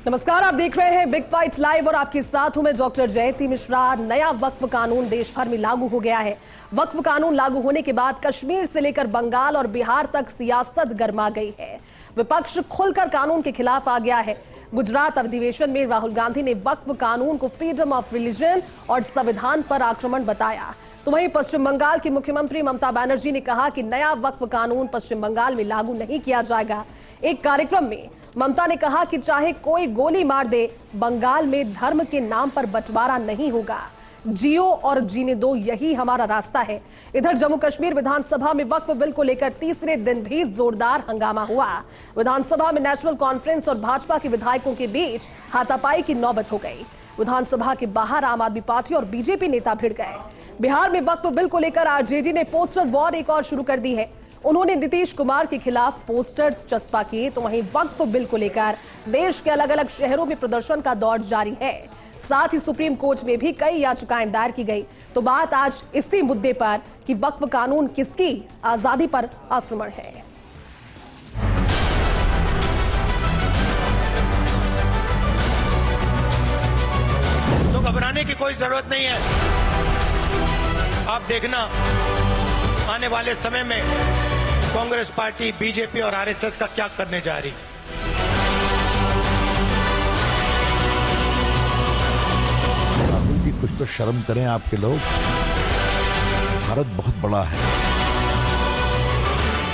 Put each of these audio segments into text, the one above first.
नमस्कार, आप देख रहे हैं बिग फाइट लाइव और आपके साथ हूं मैं डॉक्टर जयंती मिश्रा। नया वक्फ कानून देश भर में लागू हो गया है। वक्फ कानून लागू होने के बाद कश्मीर से लेकर बंगाल और बिहार तक सियासत गर्मा गई है। विपक्ष खुलकर कानून के खिलाफ आ गया है। गुजरात अधिवेशन में राहुल गांधी ने वक्फ कानून को फ्रीडम ऑफ रिलीजन और संविधान पर आक्रमण बताया। तो वहीं पश्चिम बंगाल की मुख्यमंत्री ममता बनर्जी ने कहा कि नया वक्फ कानून पश्चिम बंगाल में लागू नहीं किया जाएगा। एक कार्यक्रम में ममता ने कहा कि चाहे कोई गोली मार दे, बंगाल में धर्म के नाम पर बंटवारा नहीं होगा। जियो और जीने दो, यही हमारा रास्ता है। इधर जम्मू कश्मीर विधानसभा में वक्फ बिल को लेकर तीसरे दिन भी जोरदार हंगामा हुआ। विधानसभा में नेशनल कॉन्फ्रेंस और भाजपा के विधायकों के बीच हाथापाई की नौबत हो गई। विधानसभा के बाहर आम आदमी पार्टी और बीजेपी नेता भिड़ गए। बिहार में वक्फ बिल को लेकर आरजेडी ने पोस्टर वॉर एक और शुरू कर दी है। उन्होंने नीतीश कुमार के खिलाफ पोस्टर्स चस्पा किए। तो वहीं वक्फ बिल को लेकर देश के अलग अलग शहरों में प्रदर्शन का दौर जारी है। साथ ही सुप्रीम कोर्ट में भी कई याचिकाएं दायर की गई। तो बात आज इसी मुद्दे पर कि वक्फ कानून किसकी आजादी पर आक्रमण है। तो घबराने की कोई जरूरत नहीं है। आप देखना आने वाले समय में कांग्रेस पार्टी, बीजेपी और आरएसएस का क्या करने जा रही है। राहुल जी, कुछ तो शर्म करें आपके लोग। भारत बहुत बड़ा है।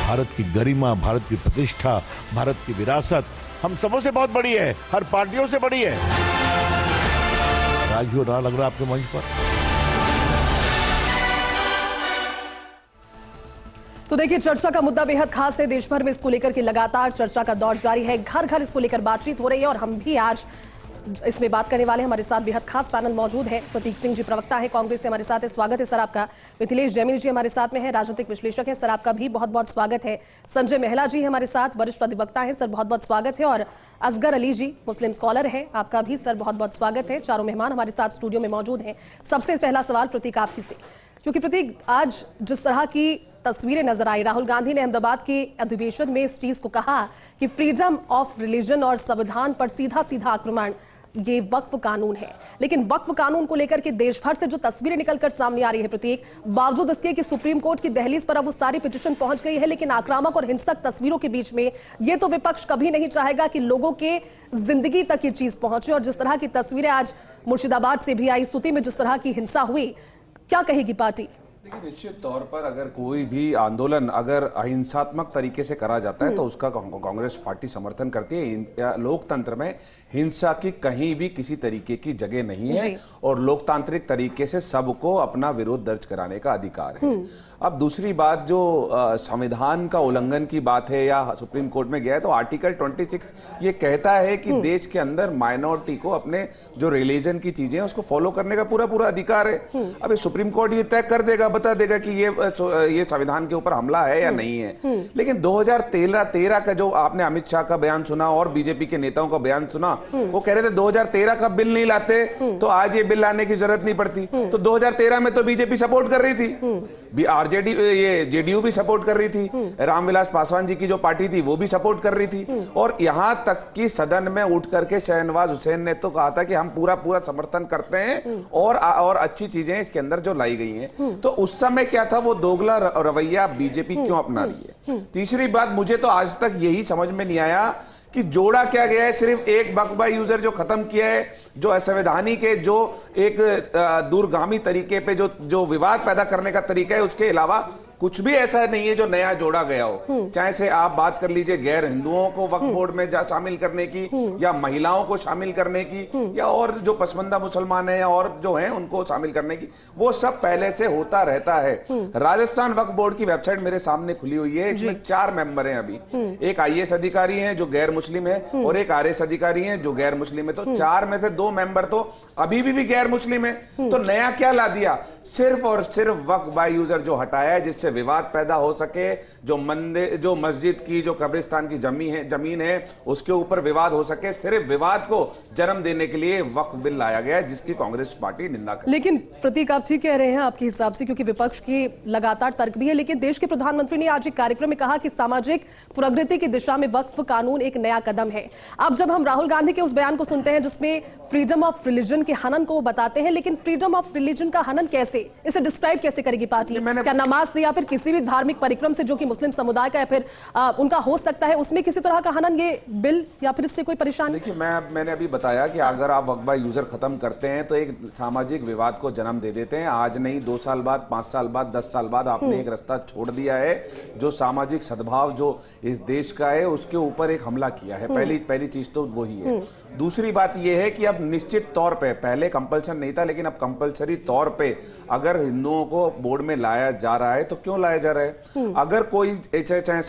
भारत की गरिमा, भारत की प्रतिष्ठा, भारत की विरासत हम सबों से बहुत बड़ी है, हर पार्टियों से बड़ी है। राजू राह लग रहा है आपके मंच पर। तो देखिए, चर्चा का मुद्दा बेहद खास है। देश भर में इसको लेकर के लगातार चर्चा का दौर जारी है। घर घर इसको लेकर बातचीत हो रही है और हम भी आज इसमें बात करने वाले हैं। हमारे साथ बेहद खास पैनल मौजूद है। प्रतीक सिंह जी प्रवक्ता है, कांग्रेस से हमारे साथ है, स्वागत है सर आपका। मिथिलेश जैमिनी जी हमारे साथ में है, राजनीतिक विश्लेषक है, सर आपका भी बहुत बहुत स्वागत है। संजय महिला जी हमारे साथ, वरिष्ठ अधिवक्ता है, सर बहुत बहुत स्वागत है। और असगर अली जी, मुस्लिम स्कॉलर है, आपका भी सर बहुत बहुत स्वागत है। चारों मेहमान हमारे साथ स्टूडियो में मौजूद हैं। सबसे पहला सवाल प्रतीक आपकी से, क्योंकि प्रतीक, आज जिस तरह की तस्वीरें नजर आई, राहुल गांधी ने अहमदाबाद के अधिवेशन में इस चीज को कहा कि फ्रीडम ऑफ रिलीजन और संविधान पर सीधा सीधा आक्रमण ये वक्फ कानून है। लेकिन वक्फ कानून को लेकर के देश भर से जो तस्वीरें निकलकर सामने आ रही है प्रतीक, बावजूद इसके कि सुप्रीम कोर्ट की दहलीज पर अब वो सारी पिटीशन पहुंच गई है, लेकिन आक्रामक और हिंसक तस्वीरों के बीच में ये तो विपक्ष कभी नहीं चाहेगा कि लोगों के जिंदगी तक ये चीज पहुंचे। और जिस तरह की तस्वीरें आज मुर्शिदाबाद से भी आई, सूती में जिस तरह की हिंसा हुई, क्या कहेगी पार्टी? देखिए, निश्चित तौर पर अगर कोई भी आंदोलन अगर अहिंसात्मक तरीके से करा जाता है तो उसका कांग्रेस पार्टी समर्थन करती है। लोकतंत्र में हिंसा की कहीं भी किसी तरीके की जगह नहीं है और लोकतांत्रिक तरीके से सबको अपना विरोध दर्ज कराने का अधिकार है। अब दूसरी बात, जो संविधान का उल्लंघन की बात है या सुप्रीम कोर्ट में गया है, तो आर्टिकल 26 ये कहता है कि देश के अंदर माइनॉरिटी को अपने जो रिलीजन की चीजें उसको फॉलो करने का पूरा पूरा अधिकार है। अब सुप्रीम कोर्ट ये तय कर देगा, बता देगा कि ये संविधान के ऊपर हमला है या नहीं है। लेकिन 2013 का जो आपने अमित शाह का बयान सुना और बीजेपी के नेताओं का बयान सुना, वो कह रहे थे 2013 का बिल नहीं लाते तो आज ये बिल लाने की जरूरत नहीं पड़ती। तो 2013 में तो बीजेपी सपोर्ट कर रही थी, आरजेडी ये जेडीयू भी सपोर्ट कर रही थी, रामविलास पासवान जी की जो पार्टी थी वो भी सपोर्ट कर रही थी। और यहां तक कि सदन में उठ करके शहनवाज हुसैन ने तो कहा था कि हम पूरा पूरा समर्थन करते हैं और अच्छी चीजें इसके अंदर जो लाई गई हैं। तो उस समय क्या था, वो दोगला रवैया बीजेपी क्यों अपना रही है। तीसरी बात, मुझे तो आज तक यही समझ में नहीं आया कि जोड़ा क्या गया है। सिर्फ एक बकबा यूजर जो खत्म किया है, जो असंवैधानिक है, जो एक दूरगामी तरीके पे जो विवाद पैदा करने का तरीका है, उसके अलावा कुछ भी ऐसा नहीं है जो नया जोड़ा गया हो। चाहे से आप बात कर लीजिए गैर हिंदुओं को वक्फ बोर्ड में शामिल करने की, या महिलाओं को शामिल करने की, या और जो पसमंदा मुसलमान हैं और जो हैं उनको शामिल करने की, वो सब पहले से होता रहता है। राजस्थान वक्फ बोर्ड की वेबसाइट मेरे सामने खुली हुई है, इसमें 4 मेंबर हैं अभी। एक IAS अधिकारी है जो गैर मुस्लिम है और एक RS अधिकारी है जो गैर मुस्लिम है। तो 4 में से 2 मेंबर तो अभी भी गैर मुस्लिम है। तो नया क्या ला दिया, सिर्फ और सिर्फ वक्फ बाय यूजर जो हटाया है, जिससे से विवाद पैदा हो सके, जो मंदिर, जो मस्जिद की, जो कब्रिस्तान की जमीन है उसके ऊपर विवाद हो सके, सिर्फ विवाद को जन्म देने के लिए वक्फ बिल लाया गया है, जिसकी कांग्रेस पार्टी निंदा करती है। लेकिन प्रतीक, आप ठीक कह रहे हैं आपके हिसाब से, क्योंकि विपक्ष की लगातार तर्क भी है, लेकिन देश के प्रधानमंत्री ने आज एक कार्यक्रम में कहा कि सामाजिक प्रगति की दिशा में वक्फ कानून एक नया कदम है। अब जब हम राहुल गांधी के उस बयान को सुनते हैं जिसमें फ्रीडम ऑफ रिलीजन के हनन को बताते हैं, लेकिन फ्रीडम ऑफ रिलीजन का हनन कैसे, इसे डिस्क्राइब कैसे करेगी पार्टी? क्या नमाज से या फिर किसी भी धार्मिक परिक्रम से जो कि मुस्लिम समुदाय का या फिर उनका हो सकता है, उसमें किसी तरह का हनन ये बिल या फिर इससे कोई परेशानी? देखिए, मैंने अभी बताया कि अगर आप वक्फ बाय यूजर खत्म करते हैं तो एक सामाजिक विवाद को जन्म दे देते हैं। आज नहीं, 2 साल बाद, 5 साल बाद, 10 साल बाद आपने एक रास्ता छोड़ दिया है, जो सामाजिक सद्भाव जो इस देश का है उसके ऊपर एक हमला किया है। पहली चीज तो वही है। दूसरी बात यह है कि अब निश्चित तौर पे, पहले कंपल्सन नहीं था लेकिन अब कंपल्सरी तौर पे अगर हिंदुओं को बोर्ड में लाया जा रहा है तो क्यों लाया जा रहा है? अगर कोई चाहे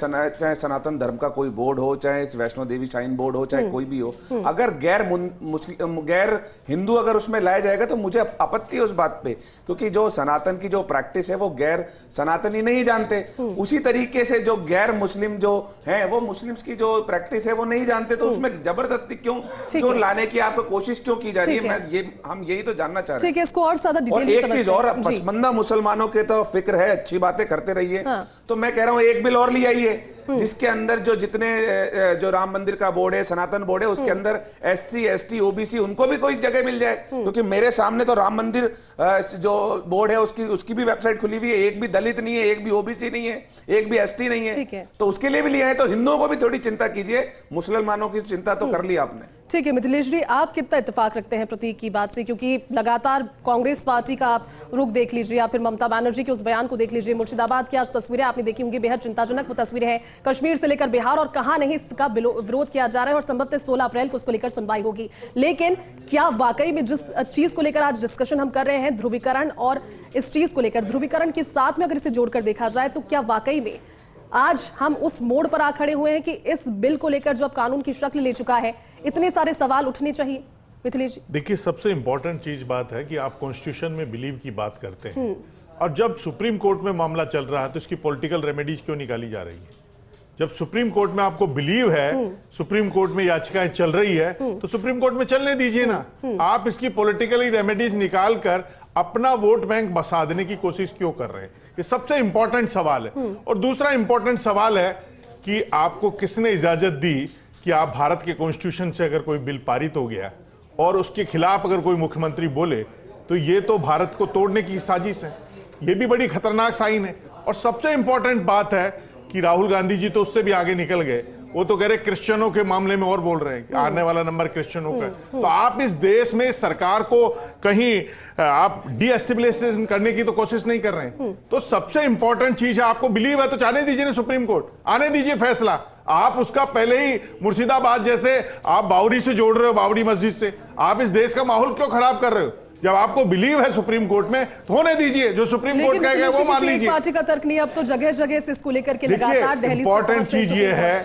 सनातन धर्म का कोई बोर्ड हो, चाहे वैष्णो देवी शाइन बोर्ड हो, चाहे कोई भी हो, अगर गैर हिंदू अगर उसमें लाया जाएगा तो मुझे आपत्ति है उस बात पे, क्योंकि जो सनातन की जो प्रैक्टिस है वो गैर सनातनी नहीं जानते। उसी तरीके से जो गैर मुस्लिम जो है वो मुस्लिम्स की जो प्रैक्टिस है वो नहीं जानते, तो उसमें जबरदस्ती क्यों लाने की आपको कोशिश क्यों की जा रही है? हम यही तो जानना चाह रहे हैं। इसको और ज्यादा डिटेल में एक चीज और, पसमंदा मुसलमानों के तो फिक्र है, अच्छी बातें करते रहिए। तो मैं कह रहा हूं एक बिल और ले आइए जिसके अंदर जो राम मंदिर का बोर्ड है, सनातन बोर्ड है, उसके अंदर SC ST OBC उनको भी कोई जगह मिल जाए, क्योंकि मेरे सामने तो राम मंदिर जो बोर्ड है उसकी भी वेबसाइट खुली हुई है, एक भी दलित नहीं है, एक भी OBC नहीं है, एक भी ST नहीं है, तो उसके लिए भी लिया है। तो हिंदुओं को भी थोड़ी चिंता कीजिए, मुसलमानों की चिंता तो कर ली आपने। ठीक है मिथिलेश जी, आप कितना इत्तेफाक रखते हैं प्रतीक की बात से, क्योंकि लगातार कांग्रेस पार्टी का आप रुख देख लीजिए या फिर ममता बनर्जी के उस बयान को देख लीजिए, मुर्शिदाबाद की आज तस्वीरें आपने देखी होंगी, बेहद चिंताजनक वो तस्वीरें हैं, कश्मीर से लेकर बिहार और कहां नहीं इसका विरोध किया जा रहा है और संभवतः 16 अप्रैल को उसको लेकर सुनवाई होगी। लेकिन क्या वाकई में जिस चीज को लेकर आज डिस्कशन हम कर रहे हैं, ध्रुवीकरण, और इस चीज को लेकर ध्रुवीकरण के साथ में अगर इसे जोड़कर देखा जाए तो क्या वाकई में आज हम उस मोड़ पर आ खड़े हुए हैं कि इस बिल को लेकर जो अब कानून की शक्ल ले चुका है, इतने सारे सवाल उठने चाहिए? मिथिलेश जी, देखिए, सबसे इंपॉर्टेंट चीज बात है कि आप कॉन्स्टिट्यूशन में बिलीव की बात करते हैं, और जब सुप्रीम कोर्ट में मामला चल रहा है तो इसकी पॉलिटिकल रेमेडीज क्यों निकाली जा रही है? जब सुप्रीम कोर्ट में आपको बिलीव है, सुप्रीम कोर्ट में याचिकाएं चल रही है, तो सुप्रीम कोर्ट में चलने दीजिए ना। आप इसकी पॉलिटिकली रेमेडीज निकाल कर अपना वोट बैंक बसा देने की कोशिश क्यों कर रहे हैं? ये सबसे इंपॉर्टेंट सवाल है। और दूसरा इंपॉर्टेंट सवाल है कि आपको किसने इजाजत दी कि आप भारत के कॉन्स्टिट्यूशन से अगर कोई बिल पारित हो गया और उसके खिलाफ अगर कोई मुख्यमंत्री बोले तो ये तो भारत को तोड़ने की साजिश है। ये भी बड़ी खतरनाक साइन है। और सबसे इंपॉर्टेंट बात है कि राहुल गांधी जी तो उससे भी आगे निकल गए, वो तो कह रहे क्रिश्चियनों के मामले में और बोल रहे हैं कि आने वाला नंबर क्रिश्चियनों का। तो आप इस देश में सरकार को कहीं आप डीएस्टेबलिशन करने की तो कोशिश नहीं कर रहे हैं। तो सबसे इंपॉर्टेंट चीज है, आपको बिलीव है तो जाने दीजिए ना, सुप्रीम कोर्ट आने दीजिए फैसला। आप उसका पहले ही मुर्शिदाबाद जैसे आप बावड़ी से जोड़ रहे हो, बावड़ी मस्जिद से, आप इस देश का माहौल क्यों खराब कर रहे हो? जब आपको बिलीव है सुप्रीम कोर्ट में तो होने दीजिए, जो सुप्रीम कोर्ट कहेगा वो मान लीजिए। पार्टी का तर्क नहीं, अब तो जगह जगह से इसको लेकर के लगातार दहलीज। इंपॉर्टेंट चीज ये है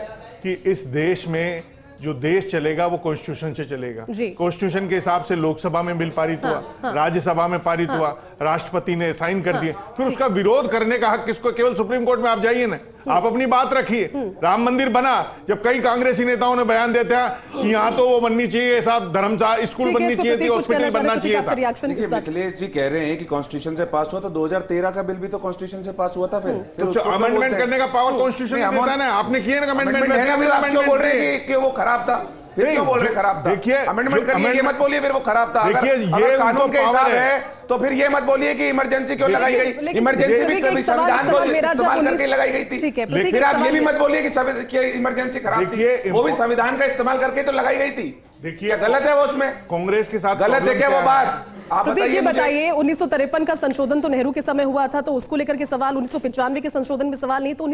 कि इस देश में जो देश चलेगा वो कॉन्स्टिट्यूशन से चलेगा। कॉन्स्टिट्यूशन के हिसाब से लोकसभा में बिल पारित हुआ, राज्यसभा में पारित हुआ, राष्ट्रपति ने साइन कर दिए, फिर उसका विरोध करने का हक किसको? केवल सुप्रीम कोर्ट में आप जाइए ना, आप अपनी बात रखिए। राम मंदिर बना, जब कई कांग्रेसी नेताओं ने बयान देते हैं कि यहाँ तो वो बननी चाहिए, साहब धर्मशाला स्कूल बननी चाहिए थी, हॉस्पिटल बनना चाहिए था। देखिए, मिथिलेश जी कह रहे हैं कि कॉन्स्टिट्यूशन से पास हुआ, तो 2013 का बिल भी तो कॉन्स्टिट्यूशन से पास हुआ था। फिर अमेंडमेंट करने का पावर कॉन्स्टिट्यूशन देता है ना, आपने किए ना अमेंडमेंट। क्यों बोल रहे हैं कि वो खराब था? फिर क्यों बोल रहे खराब था? देखिए, अमेंडमेंट करिए, ये मत बोलिए फिर वो खराब था। अगर कानून के हिसाब है तो फिर ये मत बोलिए कि इमरजेंसी क्यों लगाई गई। इमरजेंसी भी कभी संविधान को इस्तेमाल करके लगाई गई थी। फिर आप ये भी मत बोलिए कि इमरजेंसी खराब थी, वो भी संविधान का इस्तेमाल करके तो लगाई गई थी। देखिए, गलत है वो, उसमें कांग्रेस के साथ गलत है क्या वो बात? आप बताइए 1953 का संशोधन तो नेहरू के समय हुआ था, तो उसको लेकर के सवाल, 1995 के संशोधन में सवाल नहीं, तो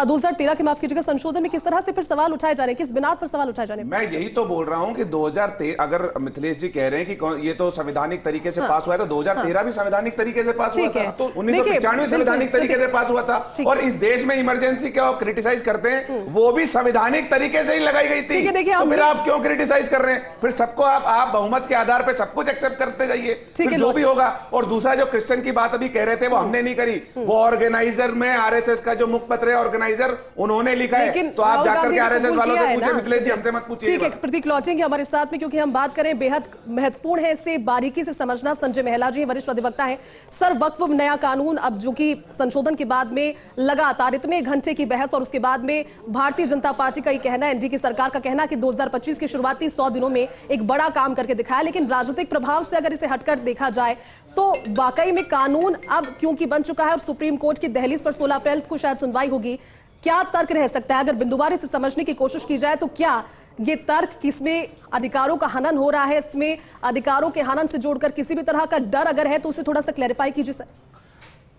2013 के माफ कीजिएगा संशोधन में किस तरह से फिर सवाल उठाए जा रहे हैं, किस बिना पर सवाल उठाए जा रहे हैं? मैं यही तो बोल रहा हूं कि 2013, अगर मिथिलेश जी कह रहे हैं कि ये तो संवैधानिक तरीके से पास हुआ है, तो 2013 भी संवैधानिक तरीके से पास हुआ था, तो 1995 संवैधानिक तरीके से पास हुआ था। और इस देश में इमरजेंसी क्या क्रिटिसाइज करते हैं, वो भी संवैधानिक तरीके से ही लगाई गई थी। तो फिर आप क्यों क्रिटिसाइज कर रहे हैं? फिर सबको आप बहुमत के आधार पर सब कुछ एक्सेप्ट करते करते जाइए, ठीक फिर है, जो भी होगा। और दूसरा जो क्रिश्चियन की बात अभी कह रहे थे वो हमने नहीं करी, वो ऑर्गेनाइजर में आरएसएस का जो मुखपत्र है ऑर्गेनाइजर उन्होंने लिखा है। तो आप जाकर के आरएसएस वालों से पूछे, मिथिलेश जी हमसे मत पूछिए। ठीक है, प्रतीक लौटेंगे हमारे साथ में, क्योंकि हम बात करें बेहद महत्वपूर्ण है इसे बारीकी से समझना। संजय महिला जी वरिष्ठ अधिवक्ता है। सर, वक्फ नया कानून अब जो कि संशोधन के बाद में लगातार इतने घंटे की बहस और उसके बाद में भारतीय जनता पार्टी का ये कहना है, एनडीए की सरकार का कहना है कि 2025 के शुरुआती 100 दिनों में एक बड़ा काम करके दिखाया, लेकिन राजनीतिक प्रभाव से अगर इसे हटकर देखा जाए तो वाकई में कानून अब क्योंकि बन चुका है और सुप्रीम कोर्ट की दहलीज पर 16 अप्रैल को शायद सुनवाई होगी, क्या तर्क रह सकता है? अगर बिंदुवारी से समझने की कोशिश की जाए तो क्या ये तर्क किसमें अधिकारों का हनन हो रहा है, इसमें अधिकारों के हनन से जोड़कर किसी भी तरह का डर अगर है तो उसे थोड़ा सा क्लैरिफाई कीजिए सर।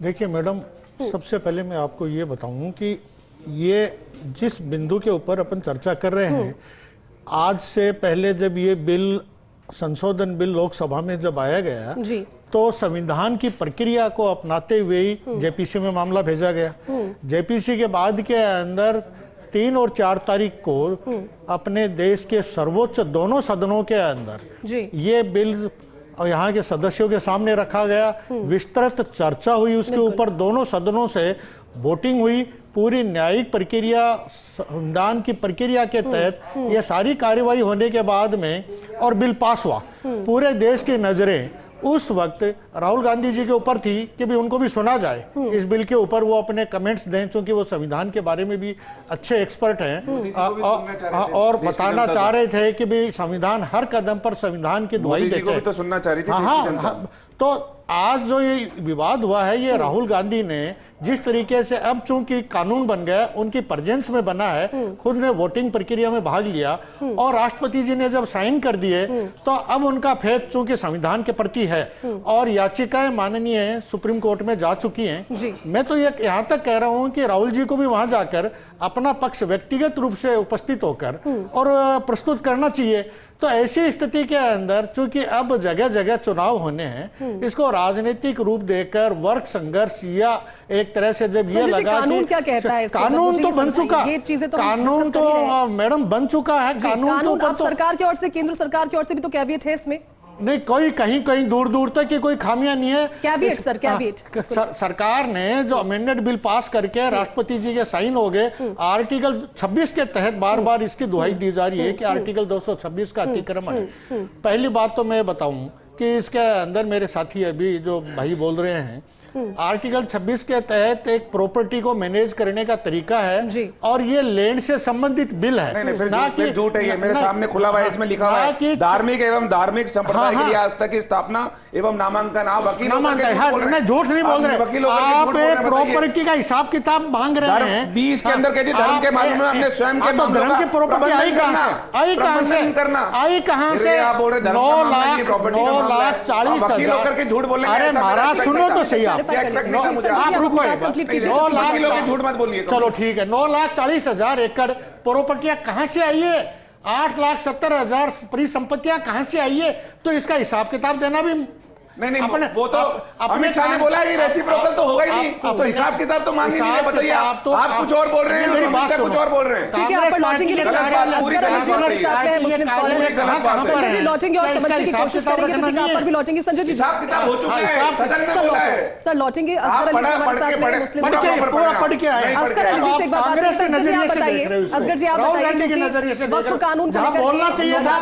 देखिए मैडम, सबसे पहले मैं आपको ये बताऊं कि ये जिस बिंदु के ऊपर अपन चर्चा कर रहे हैं, आज से पहले जब ये बिल संशोधन बिल लोकसभा में जब आया गया जी, तो संविधान की प्रक्रिया को अपनाते हुए ही जेपीसी में मामला भेजा गया। जेपीसी के बाद के अंदर 3 और 4 तारीख को अपने देश के सर्वोच्च दोनों सदनों के अंदर जी, ये बिल और यहाँ के सदस्यों के सामने रखा गया, विस्तृत चर्चा हुई उसके ऊपर, दोनों सदनों से वोटिंग हुई, पूरी न्यायिक प्रक्रिया संविधान की प्रक्रिया के तहत ये सारी कार्यवाही होने के बाद में और बिल पास हुआ। पूरे देश की नजरें उस वक्त राहुल गांधी जी के ऊपर थी कि भी उनको भी सुना जाए इस बिल के ऊपर, वो अपने कमेंट्स दें, क्योंकि वो संविधान के बारे में भी अच्छे एक्सपर्ट हैं और बताना चाह रहे थे कि भी संविधान हर कदम पर संविधान की दुहाई देते हैं। तो सुनना चाह रही थी हाँ, तो आज जो ये विवाद हुआ है, ये राहुल गांधी ने जिस तरीके से अब चूंकि कानून बन गया, उनकी प्रेजेंस में बना है, खुद ने वोटिंग प्रक्रिया में भाग लिया और राष्ट्रपति जी ने जब साइन कर दिए तो अब उनका फेथ चूंकि संविधान के प्रति है और याचिकाएं माननीय सुप्रीम कोर्ट में जा चुकी हैं। मैं तो ये यहाँ तक कह रहा हूँ कि राहुल जी को भी वहां जाकर अपना पक्ष व्यक्तिगत रूप से उपस्थित होकर और प्रस्तुत करना चाहिए। तो ऐसी स्थिति के अंदर चूंकि अब जगह जगह चुनाव होने हैं, इसको राजनीतिक रूप देकर वर्ग संघर्ष या एक तरह से जब ये लगा कानून क्या कहता है, कानून तो बन चुका, ये चीजें तो कानून तो मैडम बन चुका है, कानून तो सरकार की ओर से, केंद्र सरकार की ओर से भी तो कैविएट है इसमें। नहीं, कोई कहीं दूर दूर तक की कोई खामियां नहीं है। कैविएट सर, कैविएट सरकार ने जो अमेंडेड बिल पास करके राष्ट्रपति जी के साइन हो गए, आर्टिकल 26 के तहत बार बार इसकी दुहाई दी जा रही है कि आर्टिकल 226 का अतिक्रमण है। पहली बात तो मैं बताऊं कि इसके अंदर मेरे साथी अभी जो भाई बोल रहे हैं, आर्टिकल 26 के तहत एक प्रॉपर्टी को मैनेज करने का तरीका है और ये लैंड से संबंधित बिल है। ना कि झूठ है, ये मेरे सामने खुला हुआ है, इसमें लिखा हुआ है धार्मिक एवं धार्मिक संप्रदाय के लिए आज तक की स्थापना एवं नामांकन। आप वकील झूठ नहीं बोल रहे, आप प्रॉपर्टी का हिसाब किताब मांग रहे हैं। 20 के अंदर धर्म के मामले में हमने स्वयं के धर्म की प्रॉपर्टी आई कहां से? आप बोल रहे 9,40,000 के झूठ बोलने। अरे महाराज सुनो तो सही, आप रुको, 9 मत बोलिए। चलो ठीक है, 9,40,000 एकड़ प्रॉपर्टियां कहां से आई है? 8,70,000 परिसंपत्तियां कहां से आई है? तो इसका हिसाब किताब देना भी नहीं, वो तो अमित शाह ने बोला ये रेसिप्रोकल तो होगा ही नहीं, तो हिसाब किताब तो मांग ही नहीं। बताइए, आप कुछ और बोल रहे हैं, मेरी बात कुछ और बोल रहे हैं। ठीक है, आप लौटेंगे लेकिन पूरी संजय जी लौटेंगे और समझने की कोशिश करेंगे, प्रतीक आप पर भी लौटेंगे। संजय जी हिसाब किताब हो चुका है, सदन में बोला है सर, लौटेंगे। असगर अली हमारे साथ में मुस्लिम पूरा पढ़ के आए। असगर अली जी से एक बात कांग्रेस के नजरिए से देख रहे हो, असगर जी आप बताइए, वक्फ कानून जहां बोलना चाहिए था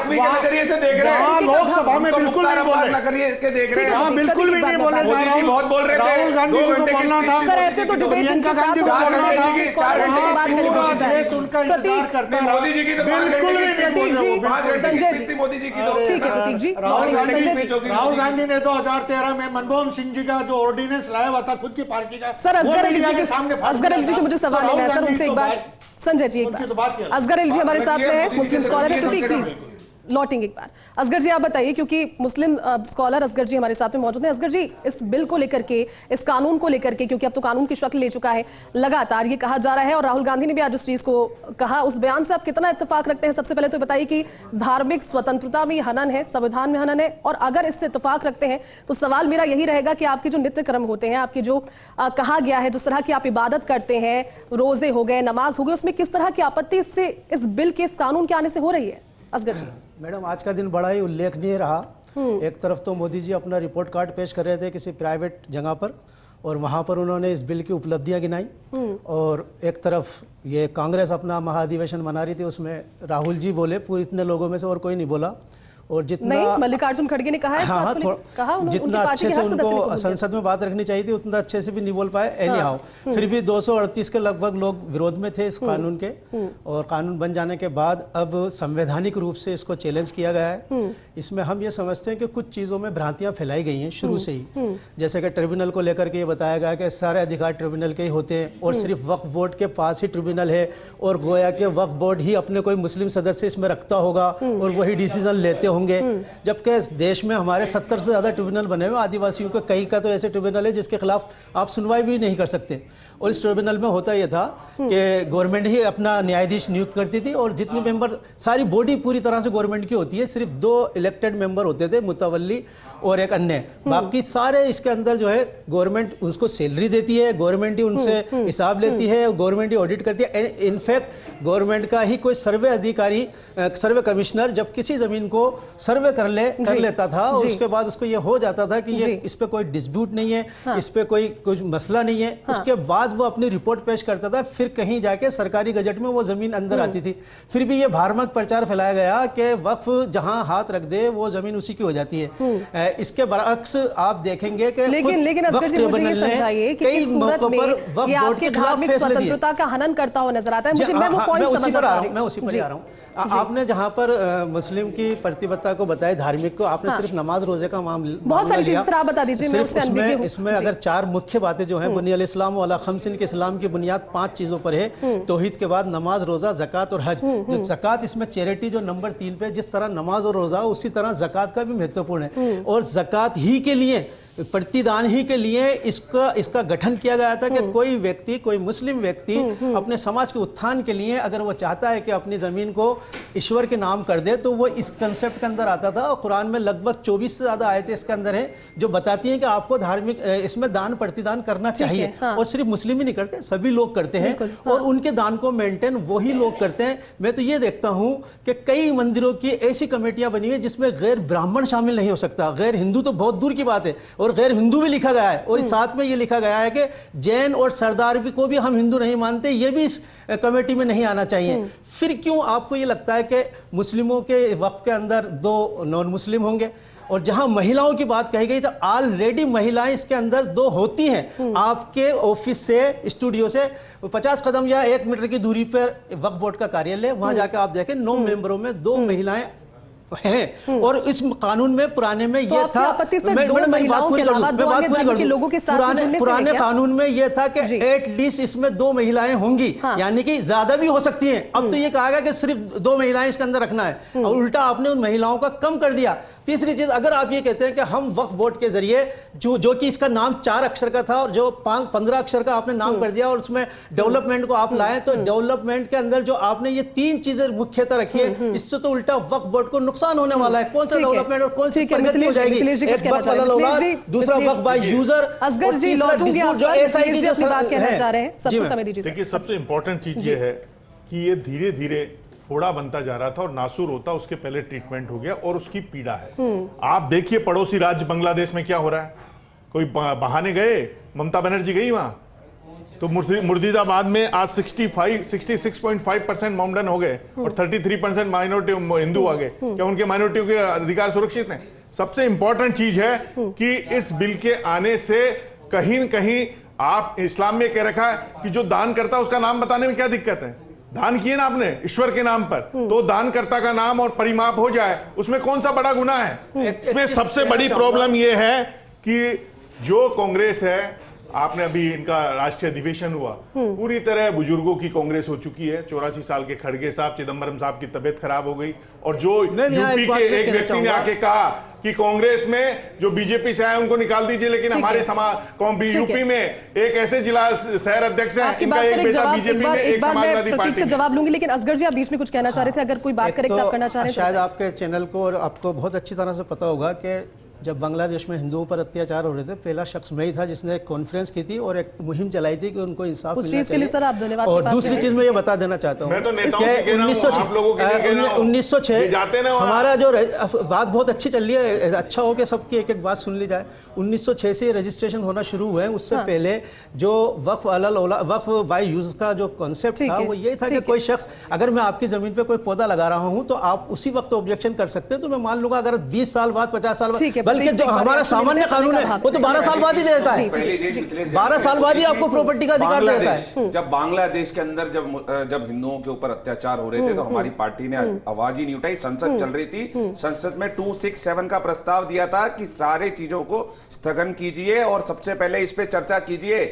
के नजरिए से देख रहे हैं, लोकसभा में बिल्कुल नहीं बोले, बिल्कुल भी नहीं बोले। मोदी जी बहुत बोल रहे थे, राहुल गांधी जी को बोलना था सर, ऐसे तो डिबेट प्रियंका गांधी को बोलना था, देश उनका इंतजार करता रहा। मोदी जी की तो बिल्कुल भी नहीं बोले संजय जी। मोदी जी की ठीक है प्रतीक जी, राहुल गांधी ने 2013 में मनमोहन सिंह जी का जो ऑर्डिनेंस लाया हुआ था खुद की पार्टी का, सर असगर अली जी से मुझे सवाल है सर, उनसे एक बार संजय जी, एक बार असगर अली जी हमारे साथ में है, मुस्लिम स्कॉलर है। प्रतीक प्लीज लौटेंगे एक बार। असगर जी आप बताइए, क्योंकि मुस्लिम स्कॉलर असगर जी हमारे साथ में मौजूद हैं। असगर जी, इस बिल को लेकर के, इस कानून को लेकर के, क्योंकि अब तो कानून की शक्ल ले चुका है, लगातार ये कहा जा रहा है और राहुल गांधी ने भी आज उस चीज को कहा, उस बयान से आप कितना इत्तेफाक रखते हैं? सबसे पहले तो बताइए कि धार्मिक स्वतंत्रता में हनन है, संविधान में हनन है, और अगर इससे इत्तेफाक रखते हैं तो सवाल मेरा यही रहेगा कि आपके जो नित्य कर्म होते हैं, आपकी जो कहा गया है, जिस तरह की आप इबादत करते हैं, रोजे हो गए, नमाज हो गए, उसमें किस तरह की आपत्ति इससे, इस बिल के, इस कानून के आने से हो रही है? असगर जी। मैडम, आज का दिन बड़ा ही उल्लेखनीय रहा एक तरफ तो मोदी जी अपना रिपोर्ट कार्ड पेश कर रहे थे किसी प्राइवेट जगह पर, और वहाँ पर उन्होंने इस बिल की उपलब्धियां गिनाई, और एक तरफ ये कांग्रेस अपना महाधिवेशन मना रही थी, उसमें राहुल जी बोले, पूरे इतने लोगों में से और कोई नहीं बोला। और जितना नहीं, मल्लिकार्जुन खड़गे ने कहा है, हाँ, कहा जितना अच्छे से उनको संसद में बात रखनी चाहिए थी उतना अच्छे से भी नहीं बोल पाए। एनी हाउ फिर भी 238 के लगभग लोग विरोध में थे इस कानून के, और कानून बन जाने के बाद अब संवैधानिक रूप से इसको चैलेंज किया गया है। इसमें हम ये समझते हैं कि कुछ चीज़ों में भ्रांतियां फैलाई गई हैं शुरू से ही, जैसे कि ट्रिब्यूनल को लेकर के ये बताया गया कि सारे अधिकार ट्रिब्यूनल के ही होते हैं और सिर्फ वक्फ बोर्ड के पास ही ट्रिब्यूनल है, और गोया के वक्फ बोर्ड ही अपने कोई मुस्लिम सदस्य इसमें रखता होगा और वही डिसीजन लेते होंगे, जबकि देश में हमारे 70 से ज़्यादा ट्रिब्यूनल बने हुए, आदिवासियों के कई का तो ऐसे ट्रिब्यूनल है जिसके खिलाफ आप सुनवाई भी नहीं कर सकते। और इस ट्रिब्यूनल में होता यह था कि गवर्नमेंट ही अपना न्यायाधीश नियुक्त करती थी, और जितने मेंबर, सारी बॉडी पूरी तरह से गवर्नमेंट की होती है, सिर्फ 2 इलेक्टेड मेंबर होते थे, मुतवल्ली और एक अन्य, बाकी सारे इसके अंदर जो है गवर्नमेंट उसको सैलरी देती है, गवर्नमेंट ही उनसे हिसाब लेती है, गवर्नमेंट ही ऑडिट करती है। इनफैक्ट गवर्नमेंट का ही कोई सर्वे अधिकारी, सर्वे कमिश्नर जब किसी जमीन को सर्वे कर लेता था, और उसके बाद उसको ये हो जाता था कि ये इस पे कोई डिस्प्यूट नहीं है, इस पे कोई मसला नहीं है, उसके बाद वो अपनी रिपोर्ट पेश करता था, फिर कहीं जाके सरकारी गजट में वो जमीन अंदर आती थी। फिर भी ये भ्रामक प्रचार फैलाया गया कि वक्फ जहां हाथ रख दे वो जमीन उसी की हो जाती है। इसके बरअक्स आप देखेंगे कि लेकिन असगर जी मुझे ये समझाइए कि इस सूरत में ये आपके धार्मिक स्वतंत्रता का हनन करता हुआ नजर आता है। मुझे मैं वो पॉइंट समझना चाह रही हूं, मैं उसी पर आ रहा हूं। आपने जहां पर मुस्लिम की प्रतिबद्धता को बताया, धार्मिक को, आपने सिर्फ नमाज रोजे का मामला, बहुत सारी चीजें आप बता दीजिए। मैं इसमें अगर 4 मुख्य बातें जो हैं, बुनियाद इस्लाम वाला खमसिन के इस्लाम की बुनियाद 5 चीजों पर है, तौहीद के बाद नमाज, रोजा, ज़कात और हज। जो ज़कात इसमें चैरिटी जो नंबर 3 पे, जिस तरह नमाज और रोजा उसी तरह ज़कात का भी महत्वपूर्ण है, और ज़कात ही के लिए, प्रतिदान ही के लिए इसका गठन किया गया था कि कोई व्यक्ति, कोई मुस्लिम व्यक्ति अपने समाज के उत्थान के लिए अगर वो चाहता है कि अपनी ज़मीन को ईश्वर के नाम कर दे, तो वो इस कंसेप्ट के अंदर आता था। और कुरान में लगभग 24 से ज़्यादा आयतें इसके अंदर है जो बताती हैं कि आपको धार्मिक इसमें दान प्रतिदान करना चाहिए। और सिर्फ मुस्लिम ही नहीं करते, सभी लोग करते हैं, और उनके दान को मेंटेन वही लोग करते हैं। मैं तो ये देखता हूँ कि कई मंदिरों की ऐसी कमेटियाँ बनी है जिसमें गैर ब्राह्मण शामिल नहीं हो सकता, गैर हिंदू तो बहुत दूर की बात है, और गैर हिंदू भी लिखा गया है, और साथ में ये लिखा गया है कि जैन और सरदार भी को भी हम हिंदू नहीं मानते, ये भी इस कमेटी में नहीं आना चाहिए। फिर क्यों आपको ये लगता है कि मुस्लिमों के वक्फ के अंदर 2 नॉन मुस्लिम होंगे? और जहां महिलाओं की बात कही गई तो ऑलरेडी महिलाएं इसके अंदर 2 होती हैं। आपके ऑफिस से, स्टूडियो से 50 कदम या 1 मीटर की दूरी पर वक्फ बोर्ड का कार्यालय, वहां जाकर आप देखें 9 मेंबरों में 2 महिलाएं हैं। और इस कानून में पुराने में तो ये था, पुराने कानून में ये था कि एटलीस्ट इसमें 2 महिलाएं होंगी, यानी कि ज्यादा भी हो सकती हैं। अब तो ये कहा गया कि सिर्फ 2 महिलाएं इसके अंदर रखना है, और उल्टा आपने उन महिलाओं का कम कर दिया। तीसरी चीज, अगर आप ये कहते हैं कि हम वक्फ बोर्ड के जरिए जो कि इसका नाम 4 अक्षर का था और जो 15 अक्षर का आपने नाम कर दिया, और उसमें डेवलपमेंट को आप लाए, तो डेवलपमेंट के अंदर जो आपने ये 3 चीजें मुख्यतः रखी है, इससे तो उल्टा वक्फ बोर्ड को नुकसान होने वाला है। कौन सा डेवलपमेंट और कौन सी प्रगति हो जाएगी? एक वक्फ वाला होगा, दूसरा वक्फ बाय यूजर। असगर जी लौटूंगी आप पर, ये अपनी बात कहना चाह रहे हैं, सबको समय दीजिए। देखिए, सबसे इंपॉर्टेंट चीज ये है कि ये धीरे धीरे फोड़ा बनता जा रहा था, और नासूर होता उसके पहले ट्रीटमेंट हो गया, और उसकी पीड़ा है। आप देखिए पड़ोसी राज्य बांग्लादेश में क्या हो रहा है। कोई बहाने गए, ममता बनर्जी गई वहां, तो मुर्शिदाबाद में आज 66.5% मोमडन हो गए, और 33% माइनॉरिटी हिंदू आ गए। क्या उनके माइनॉरिटियों के अधिकार सुरक्षित हैं? सबसे इंपॉर्टेंट चीज है कि इस बिल के आने से कहीं न कहीं, आप इस्लाम में कह रखा है कि जो दान करता है उसका नाम बताने में क्या दिक्कत है? दान किए ना आपने ईश्वर के नाम पर, तो दानकर्ता का नाम और परिमाप हो जाए, उसमें कौन सा बड़ा गुनाह है? इसमें सबसे बड़ी प्रॉब्लम यह है कि जो कांग्रेस है, आपने अभी इनका राष्ट्रीय अधिवेशन हुआ, पूरी तरह बुजुर्गों की कांग्रेस हो चुकी है। 84 साल के खड़गे साहब, चिदंबरम साहब की तबीयत खराब हो गई, और जो यूपी के एक व्यक्ति ने आके कहा कि कांग्रेस में जो बीजेपी से आए उनको निकाल दीजिए, लेकिन हमारे यूपी में एक ऐसे जिला शहर अध्यक्ष हैं, इनका एक बेटा बीजेपी में, एक समाजवादी पार्टी में। जवाब लूंगी, लेकिन असगर जी आप बीच में कुछ कहना चाह रहे थे, अगर कोई बात करेक्ट आप करना चाह रहे हैं। शायद आपके चैनल को और आपको बहुत अच्छी तरह से पता होगा कि जब बांग्लादेश में हिंदुओं पर अत्याचार हो रहे थे, पहला शख्स मैं ही था जिसने एक कॉन्फ्रेंस की थी और एक मुहिम चलाई थी कि उनको इंसाफ उस मिलना चीज के लिए सर आप धन्यवाद। और दूसरी चीज मैं ये बता देना चाहता हूँ, मैं तो नेताओं से कह रहा हूं, आप लोगों के लिए कह रहा हूं। 1906 जाते ना वहां। हमारा जो बात बहुत अच्छी चल रही है, अच्छा हो कि सबकी एक एक बात सुन ली जाए। 1906 से रजिस्ट्रेशन होना शुरू हुए हैं, उससे पहले जो वक्फ बाय यूज का जो कॉन्सेप्ट था वो ये था कि कोई शख्स, अगर मैं आपकी जमीन पे कोई पौधा लगा रहा हूं तो आप उसी वक्त ऑब्जेक्शन कर सकते हैं, तो मैं मान लूंगा अगर 20 साल बाद 50 साल बाद, बल्कि जो हमारा सामान्य कानून है वो तो 12 साल बाद ही देता है, 12 साल बाद ही आपको प्रॉपर्टी का अधिकार देता है। जब बांग्लादेश के अंदर जब हिंदुओं के ऊपर अत्याचार हो रहे थे तो हमारी पार्टी ने आवाज ही नहीं उठाई। संसद चल रही थी, संसद में 267 का प्रस्ताव दिया था कि सारे चीजों को स्थगन कीजिए और सबसे पहले इस पे चर्चा कीजिए।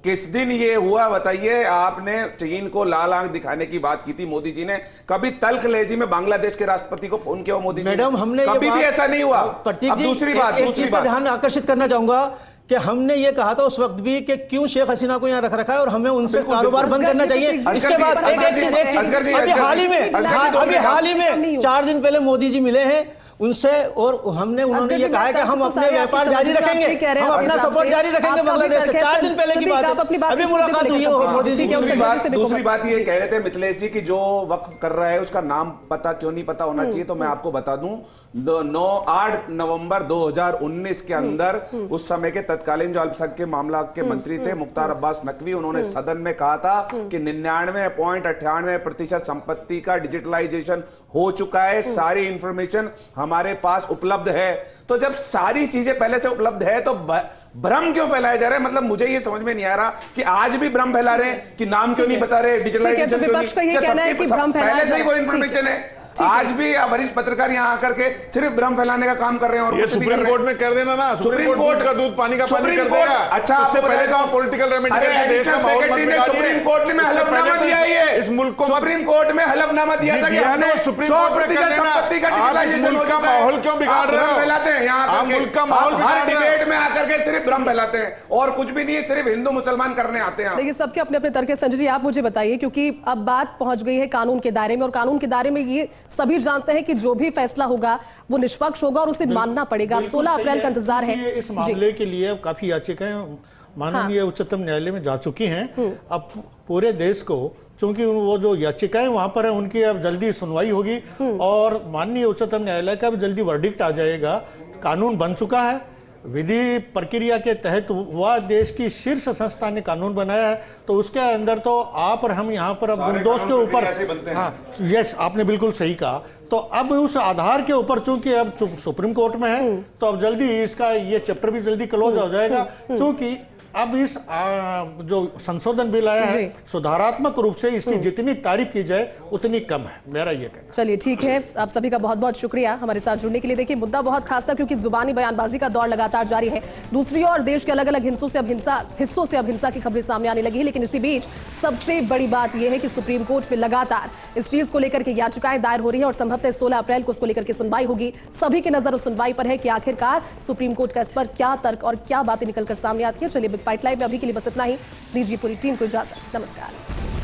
किस दिन ये हुआ बताइए? आपने चीन को लाल आंख दिखाने की बात की थी, मोदी जी ने कभी तल्ख लेजी में बांग्लादेश के राष्ट्रपति को फोन किया? मोदी जी मैडम, हमने कभी भी ऐसा नहीं हुआ। प्रतीक जी, दूसरी बात, एक चीज का ध्यान आकर्षित करना चाहूंगा कि हमने ये कहा था उस वक्त भी कि क्यों शेख हसीना को यहाँ रख रखा है और हमें उनसे कारोबार बंद करना चाहिए। इसके बाद एक चीज अभी हाल ही में 4 दिन पहले मोदी जी मिले हैं उनसे और उन्होंने ये कहा है कि हम अपने व्यापार जारी रखेंगे, हम अपना सपोर्ट जारी रखेंगे बांग्लादेश से। 4 दिन पहले की बात है, अभी मुलाकात हुई है मोदी जी। दूसरी बात ये कह रहे थे मिथिलेश जी की जो वक्फ कर रहा है उसका नाम पता क्यों नहीं पता होना चाहिए, तो मैं आपको बता दूं 8 नवंबर 2019 के अंदर उस समय के तत्कालीन जो अल्पसंख्यक के मामला के मंत्री थे मुख्तार अब्बास नकवी, उन्होंने सदन में कहा था कि 99.98% संपत्ति का डिजिटलाइजेशन हो चुका है, सारी इंफॉर्मेशन हमारे पास उपलब्ध है। तो जब सारी चीजें पहले से उपलब्ध है तो भ्रम क्यों फैलाया जा रहा है? मतलब मुझे ये समझ में नहीं आ रहा कि आज भी भ्रम फैला रहे हैं कि नाम क्यों नहीं बता रहे, डिजिटलाइजेशन क्यों नहीं, पहले से ही वो इंफॉर्मेशन है। आज भी वरिष्ठ पत्रकार यहाँ आकर के सिर्फ भ्रम फैलाने का काम कर रहे हैं। और ये सुप्रीम कोर्ट में कर देना ना, सुप्रीम कोर्ट का दूध पानी का पानी कर देगा। अच्छा, उससे पहले तो पॉलिटिकल रेमेडी करके देश का माहौल मत बिगाड़िए। सुप्रीम कोर्ट में हलफनामा दिया है, इस मुल्क को सुप्रीम कोर्ट में हलफनामा दिया था कि हमने 100% संपत्ति का डिजिटलाइजेशन हो चुका है। माहौल क्यों बिगाड़ रहे हो? फैलाते हैं यहाँ मुल्क का माहौल हर डिबेट में आकर के सिर्फ भ्रम फैलाते हैं और कुछ भी नहीं है, सिर्फ हिंदू मुसलमान करने आते हैं। देखिए सबके अपने अपने तर्क है। संजय जी आप मुझे बताइए, क्योंकि अब बात पहुंच गई है कानून के दायरे में और कानून के दायरे में ये सभी जानते हैं कि जो भी फैसला होगा वो निष्पक्ष होगा और उसे मानना पड़ेगा। 16 अप्रैल का इंतजार है। इस मामले के लिए काफी याचिकाएं माननीय उच्चतम न्यायालय में जा चुकी हैं। अब पूरे देश को, चूंकि वो जो याचिकाएं वहां पर है उनकी अब जल्दी सुनवाई होगी और माननीय उच्चतम न्यायालय का भी जल्दी वर्डिक्ट आ जाएगा। कानून बन चुका है, विधि प्रक्रिया के तहत वह देश की शीर्ष संस्था ने कानून बनाया है, तो उसके अंदर तो आप और हम यहाँ पर अब गुंडोज के ऊपर, हाँ यस आपने बिल्कुल सही कहा। तो अब उस आधार के ऊपर चूंकि अब सुप्रीम कोर्ट में है तो अब जल्दी इसका ये चैप्टर भी जल्दी क्लोज हो जाएगा, क्योंकि अब इस जो संशोधन बिल आया है सुधारात्मक रूप से इसकी जितनी तारीफ की जाए उतनी कम है, मेरा ये कहना। चलिए ठीक है, आप सभी का बहुत बहुत शुक्रिया हमारे साथ जुड़ने के लिए। देखिए मुद्दा बहुत खास था क्योंकि जुबानी बयानबाजी का दौर लगातार जारी है। दूसरी ओर देश के अलग अलग हिस्सों से अब हिंसा की खबरें सामने आने लगी है, लेकिन इसी बीच सबसे बड़ी बात यह है कि सुप्रीम कोर्ट में लगातार इस चीज को लेकर के याचिकाएं दायर हो रही है और संभवतः 16 अप्रैल को उसको लेकर के सुनवाई होगी। सभी की नजर उस सुनवाई पर है कि आखिरकार सुप्रीम कोर्ट का इस पर क्या तर्क और क्या बातें निकलकर सामने आती है। चलिए बिग फाइट लाइव में अभी के लिए बस इतना ही। दीजिए पूरी टीम को इजाजत। नमस्कार।